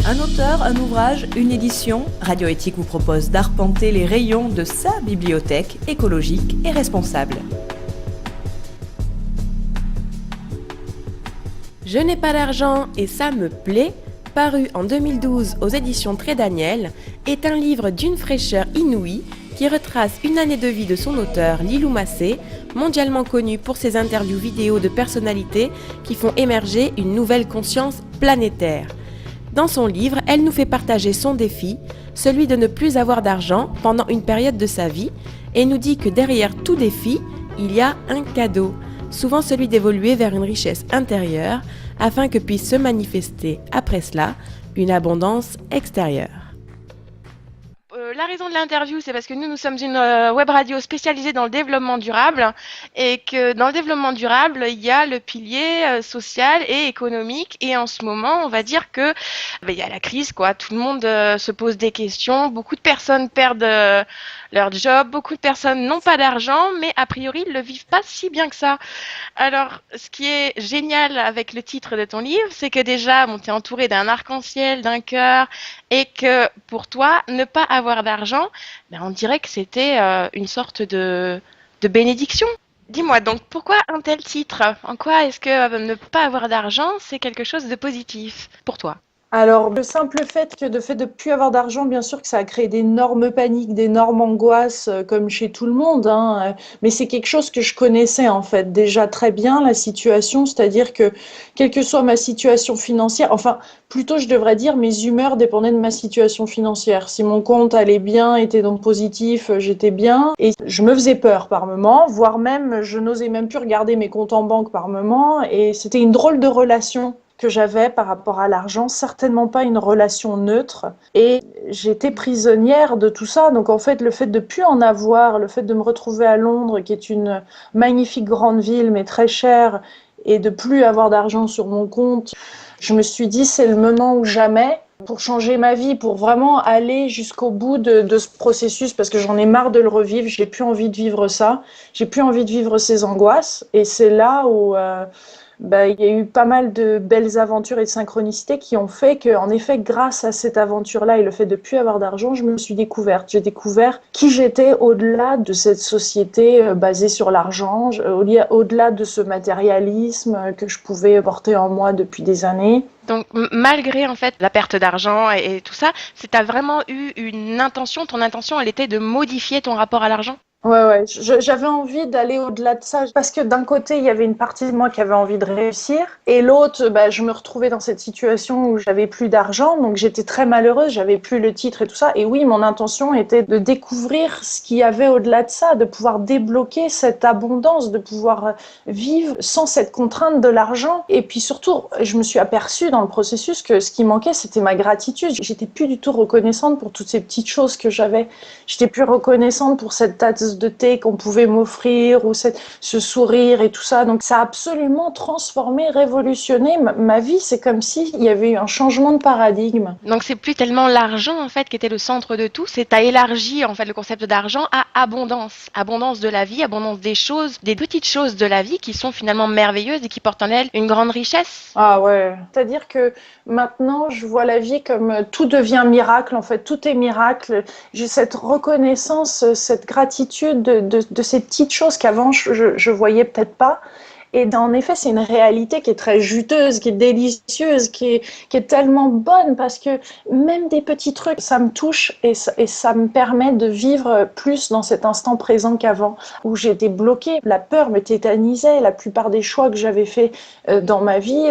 Un auteur, un ouvrage, une édition, Radio Éthique vous propose d'arpenter les rayons de sa bibliothèque écologique et responsable. Je n'ai pas d'argent et ça me plaît, paru en 2012 aux éditions Très Daniel, est un livre d'une fraîcheur inouïe qui retrace une année de vie de son auteur, Lilou Massé, mondialement connu pour ses interviews vidéo de personnalités qui font émerger une nouvelle conscience planétaire. Dans son livre, elle nous fait partager son défi, celui de ne plus avoir d'argent pendant une période de sa vie, et nous dit que derrière tout défi, il y a un cadeau, souvent celui d'évoluer vers une richesse intérieure, afin que puisse se manifester après cela une abondance extérieure. La raison de l'interview, c'est parce que nous sommes une web radio spécialisée dans le développement durable et que dans le développement durable, il y a le pilier social et économique et en ce moment, on va dire que il y a la crise, quoi. Tout le monde se pose des questions, beaucoup de personnes perdent leur job, beaucoup de personnes n'ont pas d'argent, mais a priori, ils le vivent pas si bien que ça. Alors, ce qui est génial avec le titre de ton livre, c'est que déjà, tu es entouré d'un arc-en-ciel, d'un cœur, et que pour toi, ne pas avoir d'argent, on dirait que c'était une sorte de bénédiction. Dis-moi donc, pourquoi un tel titre? En quoi est-ce que ne pas avoir d'argent, c'est quelque chose de positif pour toi? Alors, le simple fait de ne plus avoir d'argent, bien sûr que ça a créé d'énormes paniques, d'énormes angoisses, comme chez tout le monde, hein, mais c'est quelque chose que je connaissais en fait déjà très bien, la situation, c'est-à-dire que quelle que soit ma situation financière, enfin, plutôt je devrais dire mes humeurs dépendaient de ma situation financière. Si mon compte allait bien, était donc positif, j'étais bien, et je me faisais peur par moments, voire même, je n'osais même plus regarder mes comptes en banque par moments, et c'était une drôle de relation que j'avais par rapport à l'argent, certainement pas une relation neutre. Et j'étais prisonnière de tout ça. Donc en fait, le fait de plus en avoir, le fait de me retrouver à Londres, qui est une magnifique grande ville, mais très chère, et de plus avoir d'argent sur mon compte, je me suis dit, c'est le moment ou jamais pour changer ma vie, pour vraiment aller jusqu'au bout de ce processus, parce que j'en ai marre de le revivre, j'ai plus envie de vivre ça, j'ai plus envie de vivre ces angoisses. Et c'est là où il y a eu pas mal de belles aventures et de synchronicités qui ont fait que, en effet, grâce à cette aventure-là et le fait de ne plus avoir d'argent, je me suis découverte. J'ai découvert qui j'étais au-delà de cette société basée sur l'argent, au-delà de ce matérialisme que je pouvais porter en moi depuis des années. Donc, malgré en fait la perte d'argent et tout ça, tu as vraiment eu une intention, ton intention, elle était de modifier ton rapport à l'argent? Ouais, j'avais envie d'aller au-delà de ça parce que d'un côté, il y avait une partie de moi qui avait envie de réussir et l'autre, je me retrouvais dans cette situation où j'avais plus d'argent, donc j'étais très malheureuse, j'avais plus le titre et tout ça. Et oui, mon intention était de découvrir ce qu'il y avait au-delà de ça, de pouvoir débloquer cette abondance, de pouvoir vivre sans cette contrainte de l'argent. Et puis surtout, je me suis aperçue dans le processus que ce qui manquait, c'était ma gratitude. J'étais plus du tout reconnaissante pour toutes ces petites choses que j'avais. J'étais plus reconnaissante pour cette tasse de thé qu'on pouvait m'offrir ou ce sourire et tout ça. Donc ça a absolument transformé, révolutionné ma vie. C'est comme s'il y avait eu un changement de paradigme. Donc c'est plus tellement l'argent en fait qui était le centre de tout, c'est t'as élargi en fait le concept d'argent à abondance. Abondance de la vie, abondance des choses, des petites choses de la vie qui sont finalement merveilleuses et qui portent en elles une grande richesse. Ah ouais, c'est-à-dire que maintenant je vois la vie comme tout devient miracle en fait, tout est miracle. J'ai cette reconnaissance, cette gratitude de ces petites choses qu'avant je voyais peut-être pas. Et en effet, c'est une réalité qui est très juteuse, qui est délicieuse, qui est tellement bonne parce que même des petits trucs, ça me touche et ça me permet de vivre plus dans cet instant présent qu'avant, où j'étais bloquée. La peur me tétanisait. La plupart des choix que j'avais faits dans ma vie,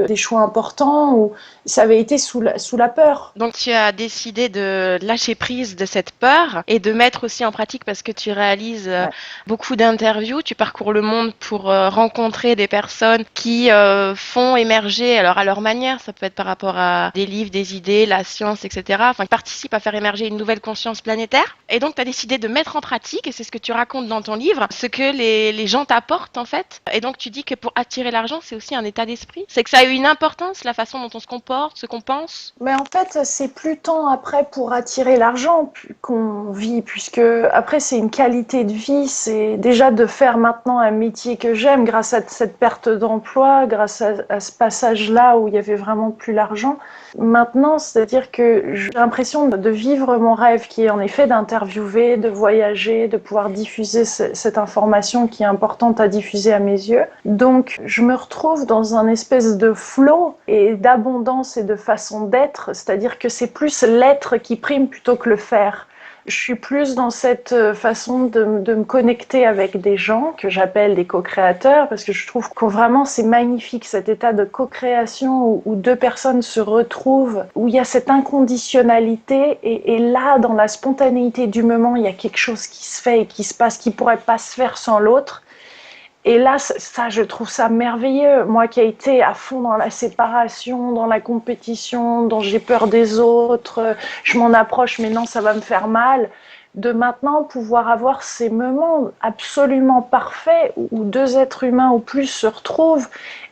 des choix importants, où ça avait été sous la peur. Donc tu as décidé de lâcher prise de cette peur et de mettre aussi en pratique parce que tu réalises beaucoup d'interviews, tu parcours le monde pour rencontrer des personnes qui font émerger, alors à leur manière, ça peut être par rapport à des livres, des idées, la science, etc. Enfin, qui participent à faire émerger une nouvelle conscience planétaire. Et donc tu as décidé de mettre en pratique, et c'est ce que tu racontes dans ton livre, ce que les gens t'apportent en fait. Et donc tu dis que pour attirer l'argent, c'est aussi un état d'esprit. C'est que ça a eu une importance, la façon dont on se comporte, ce qu'on pense. Mais en fait, c'est plus tant après pour attirer l'argent qu'on vit, puisque après c'est une qualité de vie, c'est déjà de faire maintenant un métier que j'aime grâce cette perte d'emploi grâce à ce passage-là où il y avait vraiment plus l'argent. Maintenant, c'est-à-dire que j'ai l'impression de vivre mon rêve qui est en effet d'interviewer, de voyager, de pouvoir diffuser cette information qui est importante à diffuser à mes yeux. Donc, je me retrouve dans un espèce de flow et d'abondance et de façon d'être, c'est-à-dire que c'est plus l'être qui prime plutôt que le faire. Je suis plus dans cette façon de me connecter avec des gens que j'appelle des co-créateurs, parce que je trouve que vraiment c'est magnifique cet état de co-création où deux personnes se retrouvent, où il y a cette inconditionnalité et là, dans la spontanéité du moment, il y a quelque chose qui se fait et qui se passe qui pourrait pas se faire sans l'autre. Et là, ça, je trouve ça merveilleux. Moi qui ai été à fond dans la séparation, dans la compétition, dont j'ai peur des autres, je m'en approche, mais non, ça va me faire mal. De maintenant pouvoir avoir ces moments absolument parfaits où deux êtres humains ou plus se retrouvent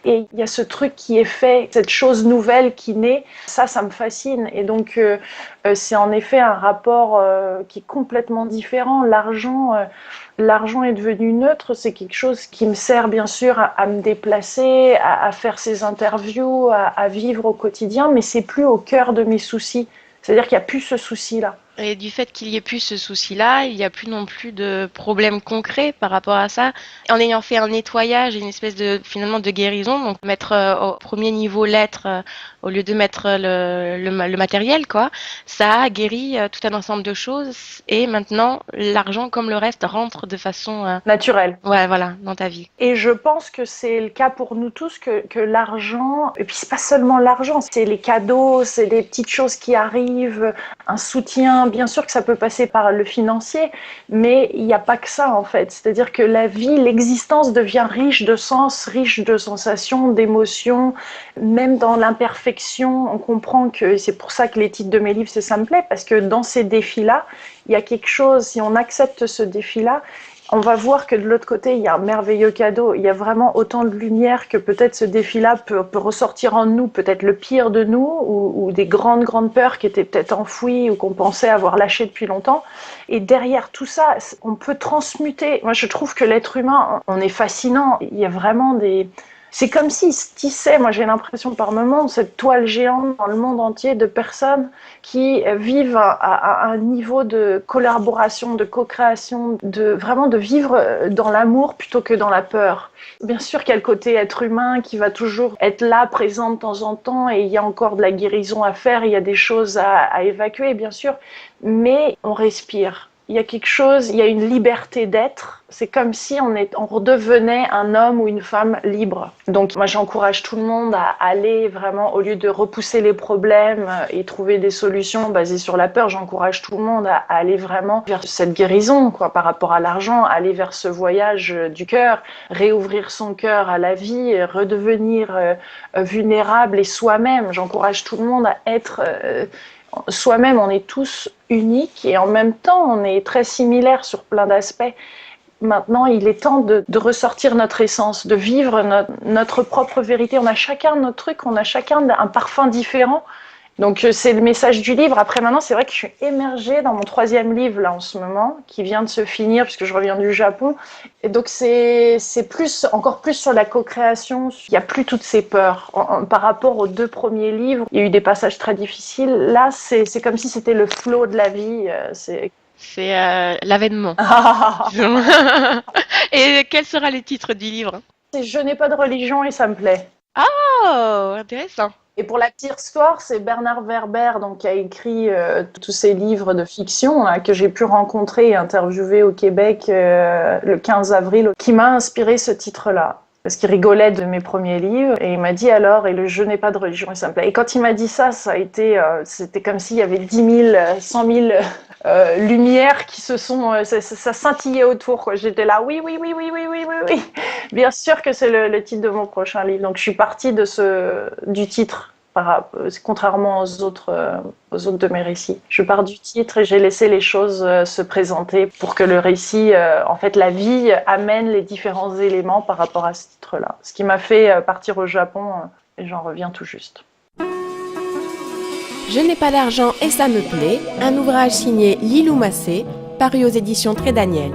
et il y a ce truc qui est fait, cette chose nouvelle qui naît, ça me fascine. Et donc, c'est en effet un rapport qui est complètement différent. L'argent est devenu neutre, c'est quelque chose qui me sert bien sûr à me déplacer, à faire ces interviews, à vivre au quotidien, mais c'est plus au cœur de mes soucis. C'est-à-dire qu'il n'y a plus ce souci-là. Et du fait qu'il n'y ait plus ce souci-là, il n'y a plus non plus de problème concret par rapport à ça. En ayant fait un nettoyage et une espèce de, finalement, de guérison, donc mettre au premier niveau l'être au lieu de mettre le matériel, quoi, ça a guéri tout un ensemble de choses et maintenant, l'argent, comme le reste, rentre de façon naturelle. Ouais, voilà, dans ta vie. Et je pense que c'est le cas pour nous tous, que l'argent, et puis c'est pas seulement l'argent, c'est les cadeaux, c'est des petites choses qui arrivent, un soutien. Bien sûr que ça peut passer par le financier, mais il n'y a pas que ça en fait. C'est-à-dire que la vie, l'existence devient riche de sens, riche de sensations, d'émotions, même dans l'imperfection. On comprend que c'est pour ça que les titres de mes livres, ça me plaît, parce que dans ces défis-là, il y a quelque chose, si on accepte ce défi-là, on va voir que de l'autre côté, il y a un merveilleux cadeau. Il y a vraiment autant de lumière que peut-être ce défi-là peut ressortir en nous, peut-être le pire de nous, ou des grandes peurs qui étaient peut-être enfouies ou qu'on pensait avoir lâchées depuis longtemps. Et derrière tout ça, on peut transmuter. Moi, je trouve que l'être humain, on est fascinant. Il y a vraiment des... C'est comme s'il se tissait, moi j'ai l'impression par moments, cette toile géante dans le monde entier de personnes qui vivent à un niveau de collaboration, de co-création, vraiment de vivre dans l'amour plutôt que dans la peur. Bien sûr qu'il y a le côté être humain qui va toujours être là, présent de temps en temps, et il y a encore de la guérison à faire, il y a des choses à évacuer bien sûr, mais on respire. Il y a quelque chose, il y a une liberté d'être. C'est comme si on redevenait un homme ou une femme libre. Donc moi j'encourage tout le monde à aller vraiment, au lieu de repousser les problèmes et trouver des solutions basées sur la peur, j'encourage tout le monde à aller vraiment vers cette guérison, quoi, par rapport à l'argent, aller vers ce voyage du cœur, réouvrir son cœur à la vie, redevenir vulnérable et soi-même. J'encourage tout le monde à être... Soi-même, on est tous uniques et en même temps, on est très similaires sur plein d'aspects. Maintenant, il est temps de ressortir notre essence, de vivre notre propre vérité. On a chacun notre truc, on a chacun un parfum différent. Donc, c'est le message du livre. Après, maintenant, c'est vrai que je suis émergée dans mon 3e livre, là, en ce moment, qui vient de se finir, puisque je reviens du Japon. Et donc, c'est encore plus sur la co-création. Il n'y a plus toutes ces peurs. Par rapport aux 2 premiers livres, il y a eu des passages très difficiles. Là, c'est comme si c'était le flow de la vie. C'est l'avènement. Et quel sera le titre du livre? Je n'ai pas de religion et ça me plaît. Oh, intéressant. Et pour la petite histoire, c'est Bernard Werber donc, qui a écrit tous ces livres de fiction là, que j'ai pu rencontrer et interviewer au Québec le 15 avril, qui m'a inspiré ce titre-là. Parce qu'il rigolait de mes premiers livres et il m'a dit alors, et le je n'ai pas de religion et ça me plaît. Et quand il m'a dit ça, ça a été, c'était comme s'il y avait 10 000, 100 000 lumières qui se sont, ça scintillait autour, quoi. J'étais là, oui. Bien sûr que c'est le titre de mon prochain livre. Donc je suis partie du titre. Contrairement aux autres de mes récits. Je pars du titre et j'ai laissé les choses se présenter pour que le récit, en fait, la vie amène les différents éléments par rapport à ce titre-là. Ce qui m'a fait partir au Japon et j'en reviens tout juste. Je n'ai pas d'argent et ça me plaît, un ouvrage signé Lilou Massé, paru aux éditions Très Daniel.